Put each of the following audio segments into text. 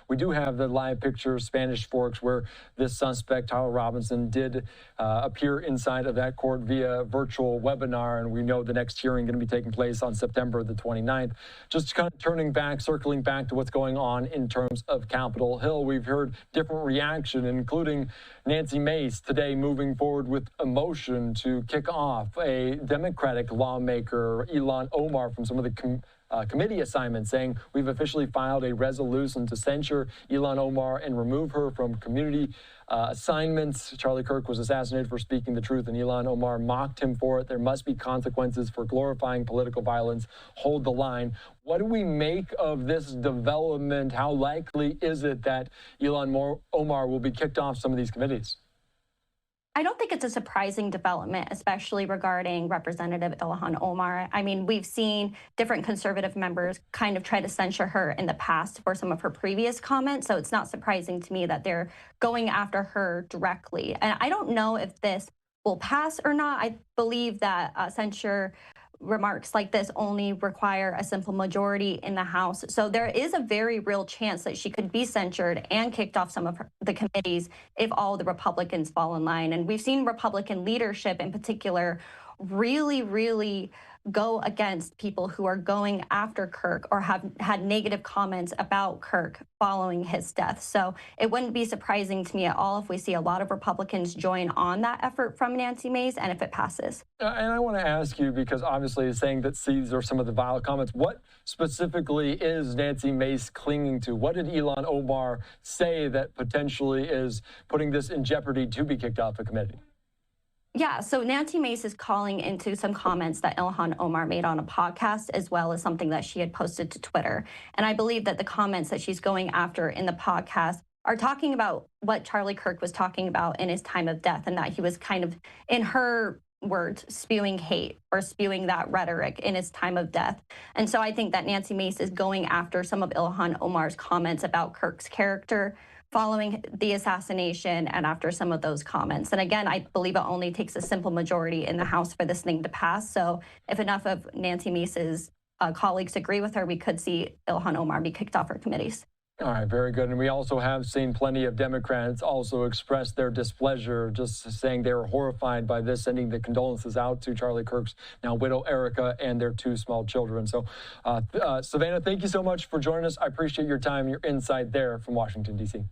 we do have the live picture, Spanish Forks, where this suspect, Tyler Robinson, did appear inside of that court via virtual webinar, and we know the next hearing going to be taking place on September the 29th. Just kind of turning back, circling back to what's going on in terms of Capitol Hill, we've heard different reaction, including Nancy Mace today moving forward with a motion to kick off a Democratic lawmaker, Ilhan Omar, from some of the committee assignments, saying we've officially filed a resolution to censure Ilhan Omar and remove her from community assignments. Charlie Kirk was assassinated for speaking the truth, and Ilhan Omar mocked him for it. There must be consequences for glorifying political violence. Hold the line. What do we make of this development? How likely is it that Ilhan Omar will be kicked off some of these committees? I don't think it's a surprising development, especially regarding Representative Ilhan Omar. I mean, we've seen different conservative members kind of try to censure her in the past for some of her previous comments, so it's not surprising to me that they're going after her directly. And I don't know if this will pass or not. I believe that censure remarks like this only require a simple majority in the House. So there is a very real chance that she could be censured and kicked off some of the committees if all the Republicans fall in line. And we've seen Republican leadership in particular really go against people who are going after Kirk or have had negative comments about Kirk following his death. So it wouldn't be surprising to me at all if we see a lot of Republicans join on that effort from Nancy Mace and if it passes. And I want to ask you, because obviously saying that these are some of the vile comments, what specifically is Nancy Mace clinging to? What did Ilhan Omar say that potentially is putting this in jeopardy to be kicked off a committee? Yeah, so Nancy Mace is calling into some comments that Ilhan Omar made on a podcast, as well as something that she had posted to Twitter. And I believe that the comments that she's going after in the podcast are talking about what Charlie Kirk was talking about in his time of death, and that he was kind of, in her words, spewing hate or spewing that rhetoric in his time of death. And so I think that Nancy Mace is going after some of Ilhan Omar's comments about Kirk's character following the assassination and after some of those comments. And again, I believe it only takes a simple majority in the House for this thing to pass. So if enough of Nancy Mace's colleagues agree with her, we could see Ilhan Omar be kicked off her committees. All right, very good. And we also have seen plenty of Democrats also express their displeasure, just saying they were horrified by this, sending the condolences out to Charlie Kirk's now widow, Erica, and their two small children. So, Savannah, thank you so much for joining us. I appreciate your time, your insight there from Washington, D.C.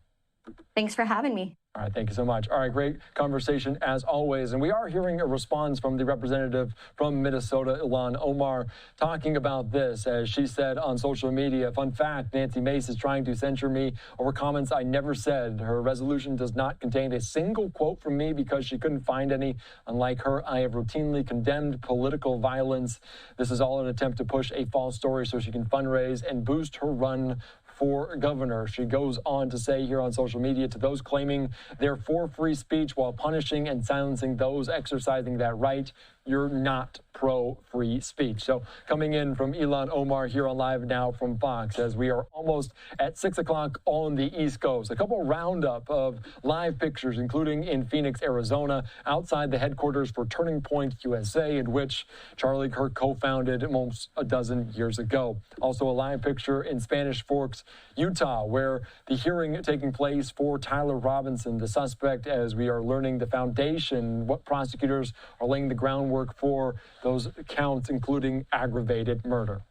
Thanks for having me. All right, thank you so much. All right, great conversation as always. And we are hearing a response from the representative from Minnesota, Ilhan Omar, talking about this. As she said on social media, fun fact, Nancy Mace is trying to censure me over comments I never said. Her resolution does not contain a single quote from me because she couldn't find any. Unlike her, I have routinely condemned political violence. This is all an attempt to push a false story so she can fundraise and boost her run for governor. She goes on to say here on social media, to those claiming they're for free speech while punishing and silencing those exercising that right, you're not pro-free speech. So coming in from Ilhan Omar here on Live Now from Fox, as we are almost at 6 o'clock on the East Coast. A couple roundup of live pictures, including in Phoenix, Arizona, outside the headquarters for Turning Point USA, in which Charlie Kirk co-founded almost a dozen years ago. Also a live picture in Spanish Forks, Utah, where the hearing taking place for Tyler Robinson, the suspect, as we are learning the foundation, what prosecutors are laying the groundwork for those counts, including aggravated murder.